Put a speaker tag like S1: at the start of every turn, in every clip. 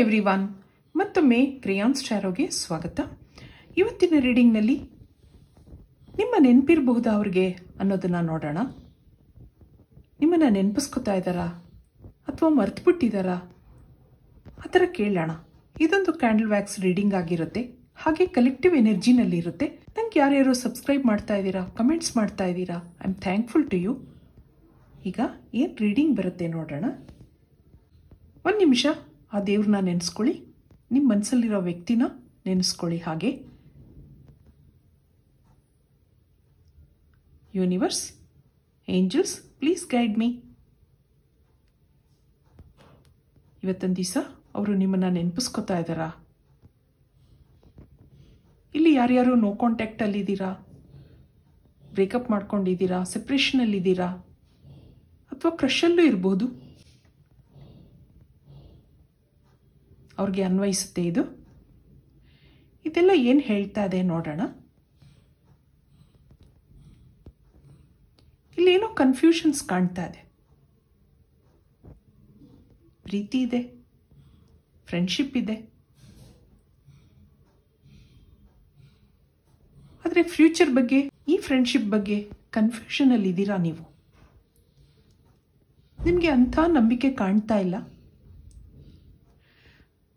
S1: Everyone, ಮತ್ತೊಮ್ಮೆ crayons ಟ್ಯಾರೋಗೆ ಸ್ವಾಗತ. ಇವತ್ತಿನ ರೀಡಿಂಗ್ನಲ್ಲಿ ನಿಮ್ಮ ನೆನಪಿರಬಹುದಾ ಅವ್ರಿಗೆ ಅನ್ನೋದನ್ನು ನೋಡೋಣ. ನಿಮ್ಮನ್ನು ನೆನಪಿಸ್ಕೊತಾ ಇದ್ದಾರಾ ಅಥವಾ ಮರೆತುಬಿಟ್ಟಿದ್ದಾರಾ ಆ ಥರ ಕೇಳೋಣ. ಇದೊಂದು ಕ್ಯಾಂಡಲ್ ವ್ಯಾಕ್ಸ್ ರೀಡಿಂಗ್ ಆಗಿರುತ್ತೆ, ಹಾಗೆ ಕಲೆಕ್ಟಿವ್ ಎನರ್ಜಿನಲ್ಲಿ ಇರುತ್ತೆ. ನಂಗೆ ಯಾರ್ಯಾರು ಸಬ್ಸ್ಕ್ರೈಬ್ ಮಾಡ್ತಾ ಇದ್ದೀರಾ, ಕಮೆಂಟ್ಸ್ ಮಾಡ್ತಾ ಇದ್ದೀರಾ, I am thankful to you. ಈಗ ಏನು ರೀಡಿಂಗ್ ಬರುತ್ತೆ ನೋಡೋಣ. ಒಂದು ನಿಮಿಷ ಆ ದೇವ್ರನ್ನ ನೆನೆಸ್ಕೊಳ್ಳಿ, ನಿಮ್ಮ ಮನಸ್ಸಲ್ಲಿರೋ ವ್ಯಕ್ತಿನ ನೆನೆಸ್ಕೊಳ್ಳಿ. ಹಾಗೆ universe, angels, please guide me. ಇವತ್ತೊಂದು ದಿವಸ ಅವರು ನಿಮ್ಮನ್ನು ನೆನಪಿಸ್ಕೊತಾ ಇದ್ದಾರಾ? ಇಲ್ಲಿ ಯಾರ್ಯಾರು ನೋ ಕಾಂಟ್ಯಾಕ್ಟಲ್ಲಿದ್ದೀರಾ, ಬ್ರೇಕಪ್ ಮಾಡ್ಕೊಂಡಿದ್ದೀರಾ, ಸೆಪ್ರೇಷನಲ್ಲಿದ್ದೀರಾ, ಅಥವಾ ಕ್ರಷಲ್ಲೂ ಇರ್ಬೋದು. ಅವ್ರಿಗೆ ಅನ್ವಯಿಸುತ್ತೆ ಇದು. ಇದೆಲ್ಲ ಏನು ಹೇಳ್ತಾ ಇದೆ ನೋಡೋಣ. ಇಲ್ಲೇನೋ ಕನ್ಫ್ಯೂಷನ್ಸ್ ಕಾಣ್ತಾ ಇದೆ. ಪ್ರೀತಿ ಇದೆ, ಫ್ರೆಂಡ್ಶಿಪ್ ಇದೆ, ಆದರೆ ಫ್ಯೂಚರ್ ಬಗ್ಗೆ, ಈ ಫ್ರೆಂಡ್ಶಿಪ್ ಬಗ್ಗೆ ಕನ್ಫ್ಯೂಷನಲ್ಲಿ ಇದ್ದೀರಾ ನೀವು. ನಿಮಗೆ ಅಂಥ ನಂಬಿಕೆ ಕಾಣ್ತಾ ಇಲ್ಲ.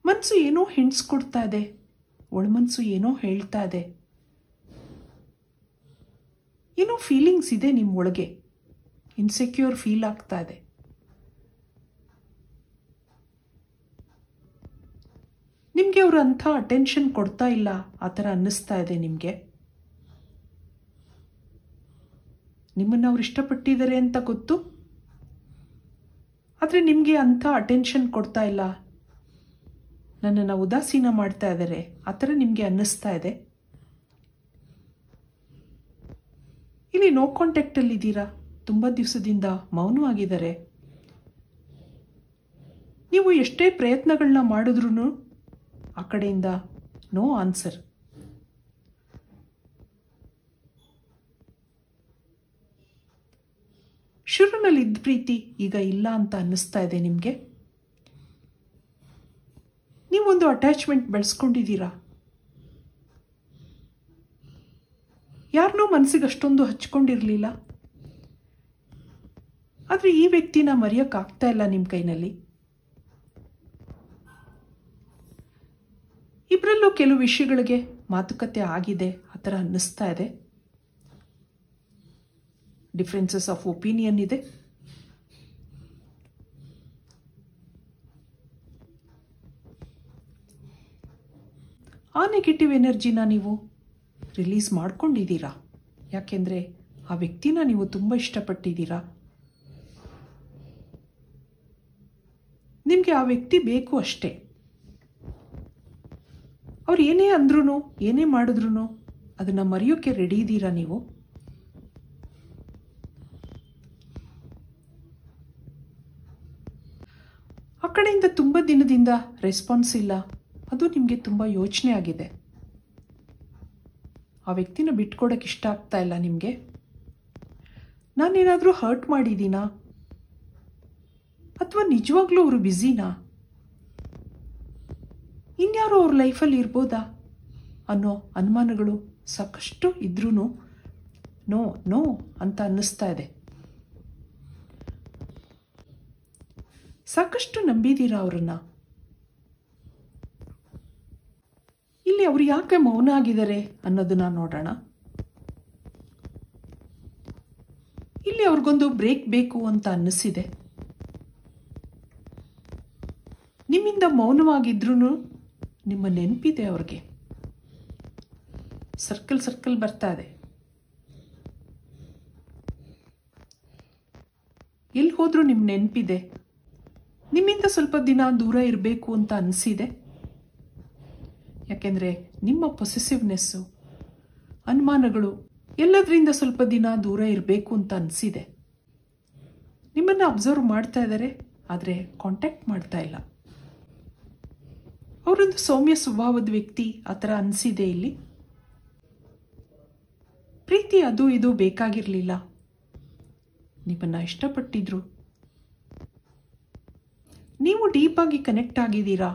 S1: ಮನಸ್ಸು ಏನೋ ಹಿಂಟ್ಸ್ ಕೊಡ್ತಾ ಇದೆ, ಒಳಮನಸ್ಸು ಏನೋ ಹೇಳ್ತಾ ಇದೆ, ಏನೋ ಫೀಲಿಂಗ್ಸ್ ಇದೆ ನಿಮ್ಮ ಒಳಗೆ, ಇನ್ಸೆಕ್ಯೂರ್ ಫೀಲ್ ಆಗ್ತಾ ಇದೆ. ನಿಮಗೆ ಅವರು ಅಂಥ ಅಟೆನ್ಷನ್ ಕೊಡ್ತಾ ಇಲ್ಲ ಆ ಥರ ಅನ್ನಿಸ್ತಾ ಇದೆ ನಿಮಗೆ. ನಿಮ್ಮನ್ನು ಅವ್ರು ಇಷ್ಟಪಟ್ಟಿದ್ದಾರೆ ಅಂತ ಗೊತ್ತು, ಆದರೆ ನಿಮಗೆ ಅಂಥ ಅಟೆನ್ಷನ್ ಕೊಡ್ತಾ ಇಲ್ಲ, ನನ್ನನ್ನು ಉದಾಸೀನ ಮಾಡ್ತಾ ಇದ್ದಾರೆ ಆ ಥರ ನಿಮಗೆ ಅನ್ನಿಸ್ತಾ ಇದೆ. ಇಲ್ಲಿ ನೋ ಕಾಂಟ್ಯಾಕ್ಟಲ್ಲಿದ್ದೀರಾ, ತುಂಬ ದಿವಸದಿಂದ ಮೌನವಾಗಿದ್ದಾರೆ. ನೀವು ಎಷ್ಟೇ ಪ್ರಯತ್ನಗಳನ್ನ ಮಾಡಿದ್ರೂ ಆ ಕಡೆಯಿಂದ ನೋ ಆನ್ಸರ್. ಶುರುನಲ್ಲಿದ್ದ ಪ್ರೀತಿ ಈಗ ಇಲ್ಲ ಅಂತ ಅನ್ನಿಸ್ತಾ ಇದೆ ನಿಮಗೆ. ನೀವೊಂದು ಅಟ್ಯಾಚ್ಮೆಂಟ್ ಬೆಳೆಸ್ಕೊಂಡಿದ್ದೀರಾ, ಯಾರನ್ನೂ ಮನಸ್ಸಿಗೆ ಅಷ್ಟೊಂದು ಹಚ್ಕೊಂಡಿರಲಿಲ್ಲ, ಆದರೆ ಈ ವ್ಯಕ್ತಿನ ಮರೆಯೋಕ್ಕಾಗ್ತಾ ಇಲ್ಲ ನಿಮ್ಮ ಕೈನಲ್ಲಿ. ಇಬ್ಬರಲ್ಲೂ ಕೆಲವು ವಿಷಯಗಳಿಗೆ ಮಾತುಕತೆ ಆಗಿದೆ ಆ ಥರ ಅನ್ನಿಸ್ತಾ ಇದೆ. ಡಿಫ್ರೆನ್ಸಸ್ ಆಫ್ ಒಪಿನಿಯನ್ ಇದೆ. ಆ ನೆಗೆಟಿವ್ ಎನರ್ಜಿನ ನೀವು ರಿಲೀಸ್ ಮಾಡ್ಕೊಂಡಿದ್ದೀರಾ, ಯಾಕೆಂದರೆ ಆ ವ್ಯಕ್ತಿನ ನೀವು ತುಂಬ ಇಷ್ಟಪಟ್ಟಿದ್ದೀರಾ. ನಿಮಗೆ ಆ ವ್ಯಕ್ತಿ ಬೇಕು ಅಷ್ಟೇ. ಅವ್ರು ಏನೇ ಅಂದ್ರೂ, ಏನೇ ಮಾಡಿದ್ರು ಅದನ್ನು ಮರೆಯೋಕ್ಕೆ ರೆಡಿ ಇದ್ದೀರಾ ನೀವು. ಆ ಕಡೆಯಿಂದ ತುಂಬ ದಿನದಿಂದ ರೆಸ್ಪಾನ್ಸ್ ಇಲ್ಲ, ಅದು ನಿಮಗೆ ತುಂಬ ಯೋಚನೆ ಆಗಿದೆ. ಆ ವ್ಯಕ್ತಿನ ಬಿಟ್ಕೊಡೋಕ್ಕೆ ಇಷ್ಟ ಆಗ್ತಾ ಇಲ್ಲ ನಿಮಗೆ. ನಾನೇನಾದರೂ ಹರ್ಟ್ ಮಾಡಿದ್ದೀನಾ, ಅಥವಾ ನಿಜವಾಗ್ಲೂ ಅವರು ಬ್ಯುಸಿನಾ, ಇನ್ಯಾರೋ ಅವ್ರ ಲೈಫಲ್ಲಿ ಇರ್ಬೋದಾ ಅನ್ನೋ ಅನುಮಾನಗಳು ಸಾಕಷ್ಟು ಇದ್ರೂ ನೋ ನೋ ಅಂತ ಅನ್ನಿಸ್ತಾ ಇದೆ. ಸಾಕಷ್ಟು ನಂಬಿದ್ದೀರಾ ಅವರನ್ನ. ಇಲ್ಲಿ ಅವರು ಯಾಕೆ ಮೌನ ಆಗಿದ್ದಾರೆ ಅನ್ನೋದನ್ನ ನೋಡೋಣ. ಇಲ್ಲಿ ಅವ್ರಿಗೊಂದು ಬ್ರೇಕ್ ಬೇಕು ಅಂತ ಅನ್ನಿಸಿದೆ. ನಿಮ್ಮಿಂದ ಮೌನವಾಗಿದ್ರೂ ನಿಮ್ಮ ನೆನಪಿದೆ ಅವ್ರಿಗೆ. ಸರ್ಕಲ್ ಸರ್ಕಲ್ ಬರ್ತಾ ಇದೆ. ಎಲ್ಲಿ ಹೋದ್ರೂ ನಿಮ್ಮ ನೆನಪಿದೆ. ನಿಮ್ಮಿಂದ ಸ್ವಲ್ಪ ದಿನ ದೂರ ಇರಬೇಕು ಅಂತ ಅನಿಸಿದೆ. ಯಾಕೆಂದರೆ ನಿಮ್ಮ ಪೊಸೆಸಿವ್ನೆಸ್ಸು, ಅನುಮಾನಗಳು ಎಲ್ಲದರಿಂದ ಸ್ವಲ್ಪ ದಿನ ದೂರ ಇರಬೇಕು ಅಂತ ಅನಿಸಿದೆ. ನಿಮ್ಮನ್ನು ಅಬ್ಸರ್ವ್ ಮಾಡ್ತಾ ಇದ್ದಾರೆ, ಆದರೆ ಕಾಂಟ್ಯಾಕ್ಟ್ ಮಾಡ್ತಾ ಇಲ್ಲ. ಅವರೊಂದು ಸೌಮ್ಯ ಸ್ವಭಾವದ ವ್ಯಕ್ತಿ ಆ ಥರ ಅನಿಸಿದೆ ಇಲ್ಲಿ. ಪ್ರೀತಿ ಅದು ಇದು ಬೇಕಾಗಿರಲಿಲ್ಲ, ನಿಮ್ಮನ್ನು ಇಷ್ಟಪಟ್ಟಿದ್ರು. ನೀವು ಡೀಪಾಗಿ ಕನೆಕ್ಟ್ ಆಗಿದ್ದೀರಾ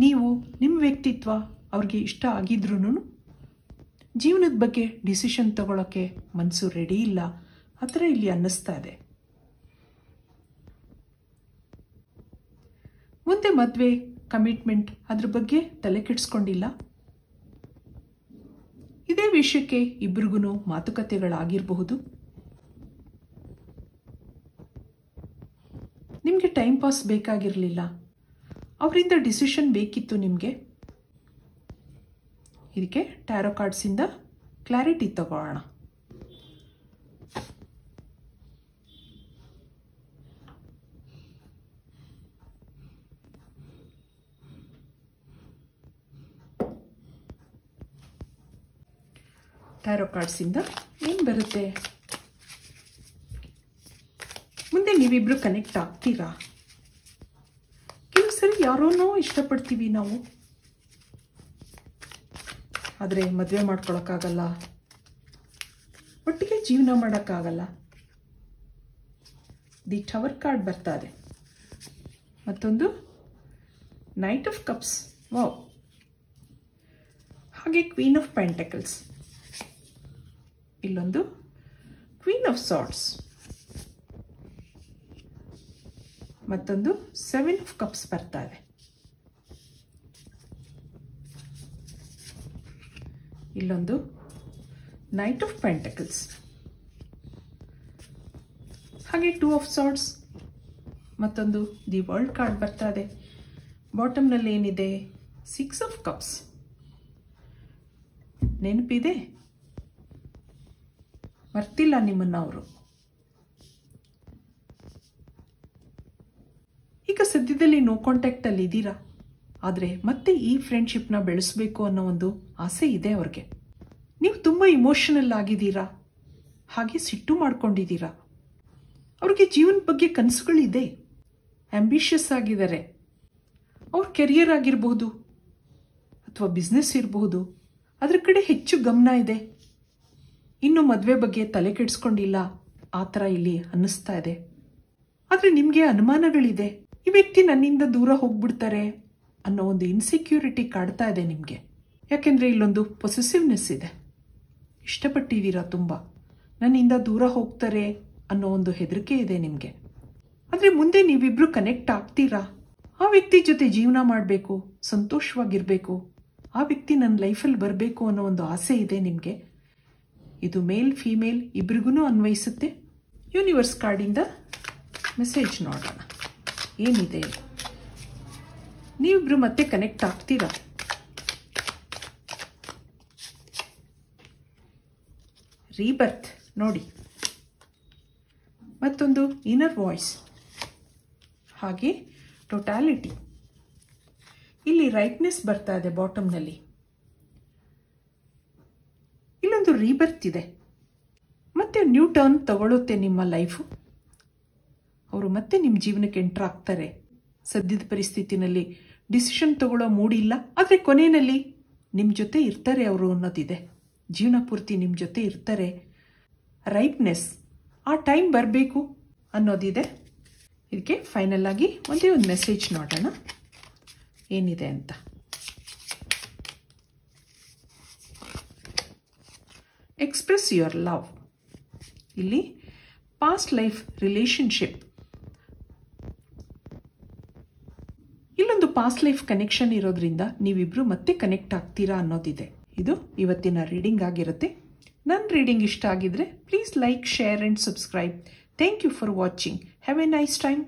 S1: ನೀವು ನಿಮ್ಮ ವ್ಯಕ್ತಿತ್ವ ಅವ್ರಿಗೆ ಇಷ್ಟ ಆಗಿದ್ರೂ ಜೀವನದ ಬಗ್ಗೆ ಡಿಸಿಷನ್ ತಗೊಳ್ಳೋಕ್ಕೆ ಮನಸ್ಸು ರೆಡಿ ಇಲ್ಲ, ಆ ಥರ ಇಲ್ಲಿ ಅನ್ನಿಸ್ತಾ ಇದೆ. ಮುಂದೆ ಮದುವೆ, ಕಮಿಟ್ಮೆಂಟ್ ಅದ್ರ ಬಗ್ಗೆ ತಲೆ ಕೆಡಿಸ್ಕೊಂಡಿಲ್ಲ. ಇದೇ ವಿಷಯಕ್ಕೆ ಇಬ್ರಿಗೂ ಮಾತುಕತೆಗಳಾಗಿರಬಹುದು. ನಿಮಗೆ ಟೈಮ್ ಪಾಸ್ ಬೇಕಾಗಿರಲಿಲ್ಲ, ಅವರಿಂದ ಡಿಸಿಷನ್ ಬೇಕಿತ್ತು ನಿಮಗೆ. ಇದಕ್ಕೆ ಟ್ಯಾರೋ ಕಾರ್ಡ್ಸಿಂದ ಕ್ಲಾರಿಟಿ ತಗೊಳ್ಳೋಣ. ಟ್ಯಾರೋ ಕಾರ್ಡ್ಸಿಂದ ಏನು ಬರುತ್ತೆ? ಮುಂದೆ ನೀವಿಬ್ರು ಕನೆಕ್ಟ್ ಆಗ್ತೀರಾ? ಕೆಲವು ಸರಿ ಯಾರೋನೋ ಇಷ್ಟಪಡ್ತೀವಿ ನಾವು, ಆದರೆ ಮದುವೆ ಮಾಡ್ಕೊಳಕ್ಕಾಗಲ್ಲ, ಒಟ್ಟಿಗೆ ಜೀವನ ಮಾಡೋಕ್ಕಾಗಲ್ಲ. ದಿ ಟವರ್ ಕಾರ್ಡ್ ಬರ್ತಾ ಇದೆ. ಮತ್ತೊಂದು ನೈಟ್ ಆಫ್ ಕಪ್ಸ್, ವಾವ್. ಹಾಗೆ ಕ್ವೀನ್ ಆಫ್ ಪೆಂಟಕಲ್ಸ್, ಇಲ್ಲೊಂದು ಕ್ವೀನ್ ಆಫ್ ಸಾರ್ಡ್ಸ್, ಮತ್ತೊಂದು 7 ಆಫ್ ಕಪ್ಸ್ ಬರ್ತಾ ಇದೆ. ಇಲ್ಲೊಂದು ನೈಟ್ ಆಫ್ ಪೆಂಟಕಲ್ಸ್, ಹಾಗೆ 2 ಆಫ್ ಸಾರ್ಡ್ಸ್, ಮತ್ತೊಂದು ದಿ ವರ್ಲ್ಡ್ ಕಾರ್ಡ್ ಬರ್ತಾ ಇದೆ. ಬಾಟಮ್ನಲ್ಲಿ ಏನಿದೆ? 6 ಆಫ್ ಕಪ್ಸ್. ನೆನಪಿದೆ? ಮರ್ತಿಲ್ಲ ನಿಮ್ಮನ್ನ ಅವರು. ಈಗ ಸದ್ಯದಲ್ಲಿ ನೋ ಕಾಂಟ್ಯಾಕ್ಟಲ್ಲಿ ಇದ್ದೀರಾ, ಆದರೆ ಮತ್ತೆ ಈ ಫ್ರೆಂಡ್ಶಿಪ್ನ ಬೆಳೆಸಬೇಕು ಅನ್ನೋ ಒಂದು ಆಸೆ ಇದೆ ಅವ್ರಿಗೆ. ನೀವು ತುಂಬ ಇಮೋಷನಲ್ ಆಗಿದ್ದೀರಾ, ಹಾಗೆ ಸಿಟ್ಟು ಮಾಡ್ಕೊಂಡಿದ್ದೀರಾ. ಅವ್ರಿಗೆ ಜೀವನದ ಬಗ್ಗೆ ಕನಸುಗಳಿದೆ, ಆಂಬಿಷಿಯಸ್ ಆಗಿದ್ದಾರೆ. ಅವ್ರ ಕೆರಿಯರ್ ಆಗಿರಬಹುದು ಅಥವಾ ಬಿಸ್ನೆಸ್ ಇರಬಹುದು, ಅದ್ರ ಕಡೆ ಹೆಚ್ಚು ಗಮನ ಇದೆ. ಇನ್ನು ಮದುವೆ ಬಗ್ಗೆ ತಲೆ ಕೆಡಿಸ್ಕೊಂಡಿಲ್ಲ, ಆ ಥರ ಇಲ್ಲಿ ಅನ್ನಿಸ್ತಾ ಇದೆ. ಆದರೆ ನಿಮಗೆ ಅನುಮಾನಗಳಿದೆ, ಈ ವ್ಯಕ್ತಿ ನನ್ನಿಂದ ದೂರ ಹೋಗ್ಬಿಡ್ತಾರೆ ಅನ್ನೋ ಒಂದು ಇನ್ಸೆಕ್ಯೂರಿಟಿ ಕಾಡ್ತಾ ಇದೆ ನಿಮಗೆ. ಯಾಕೆಂದರೆ ಇಲ್ಲೊಂದು ಪೊಸೆಸಿವ್ನೆಸ್ ಇದೆ. ಇಷ್ಟಪಟ್ಟಿದ್ದೀರಾ ತುಂಬ, ನನ್ನಿಂದ ದೂರ ಹೋಗ್ತಾರೆ ಅನ್ನೋ ಒಂದು ಹೆದರಿಕೆ ಇದೆ ನಿಮಗೆ. ಆದರೆ ಮುಂದೆ ನೀವಿಬ್ರು ಕನೆಕ್ಟ್ ಆಗ್ತೀರಾ? ಆ ವ್ಯಕ್ತಿ ಜೊತೆ ಜೀವನ ಮಾಡಬೇಕು, ಸಂತೋಷವಾಗಿರಬೇಕು, ಆ ವ್ಯಕ್ತಿ ನನ್ನ ಲೈಫಲ್ಲಿ ಬರಬೇಕು ಅನ್ನೋ ಒಂದು ಆಸೆ ಇದೆ ನಿಮಗೆ. ಇದು ಮೇಲ್ ಫೀಮೇಲ್ ಇಬ್ರಿಗೂ ಅನ್ವಯಿಸುತ್ತೆ. ಯೂನಿವರ್ಸ್ ಕಾರ್ಡಿಂದ ಮೆಸೇಜ್ ನೋಡೋಣ ಏನಿದೆ. ನೀವಿಬ್ರು ಮತ್ತೆ ಕನೆಕ್ಟ್ ಆಗ್ತೀರಾ? ರೀಬರ್ತ್ ನೋಡಿ, ಮತ್ತೊಂದು ಇನ್ನರ್ ವಾಯ್ಸ್, ಹಾಗೆ ಟೋಟಾಲಿಟಿ. ಇಲ್ಲಿ ರೈಟ್ನೆಸ್ ಬರ್ತಾ ಇದೆ ಬಾಟಮ್ನಲ್ಲಿ. ಇಲ್ಲೊಂದು ರೀಬರ್ತ್ ಇದೆ. ಮತ್ತೆ ನ್ಯೂ ಟರ್ನ್ ತಗೊಳುತ್ತೆ ನಿಮ್ಮ ಲೈಫು. ಅವರು ಮತ್ತೆ ನಿಮ್ಮ ಜೀವನಕ್ಕೆ ಎಂಟರ್ ಆಗ್ತಾರೆ. ಸದ್ಯದ ಪರಿಸ್ಥಿತಿನಲ್ಲಿ ಡಿಸಿಷನ್ ತಗೊಳ್ಳೋ ಮೂಡಿಲ್ಲ, ಆದರೆ ಕೊನೆಯಲ್ಲಿ ನಿಮ್ಮ ಜೊತೆ ಇರ್ತಾರೆ ಅವರು ಅನ್ನೋದಿದೆ. ಜೀವನ ಪೂರ್ತಿ ನಿಮ್ಮ ಜೊತೆ ಇರ್ತಾರೆ. ರೈಪ್ನೆಸ್, ಆ ಟೈಮ್ ಬರಬೇಕು ಅನ್ನೋದಿದೆ. ಇದಕ್ಕೆ ಫೈನಲ್ ಆಗಿ ಒಂದೇ ಒಂದು ಮೆಸೇಜ್ ನೋಡೋಣ ಏನಿದೆ ಅಂತ. Express your love. ಇಲ್ಲಿ ಪಾಸ್ಟ್ ಲೈಫ್ ರಿಲೇಶನ್ಶಿಪ್, ಇಲ್ಲೊಂದು ಪಾಸ್ಟ್ ಲೈಫ್ ಕನೆಕ್ಷನ್ ಇರೋದ್ರಿಂದ ನೀವಿಬ್ರು ಮತ್ತೆ ಕನೆಕ್ಟ್ ಆಗ್ತೀರಾ ಅನ್ನೋದಿದೆ. ಇದು ಇವತ್ತಿನ ರೀಡಿಂಗ್ ಆಗಿರುತ್ತೆ. ನನ್ನ ರೀಡಿಂಗ್ ಇಷ್ಟ ಆಗಿದ್ರೆ please like, share and subscribe. Thank you for watching. Have a nice time.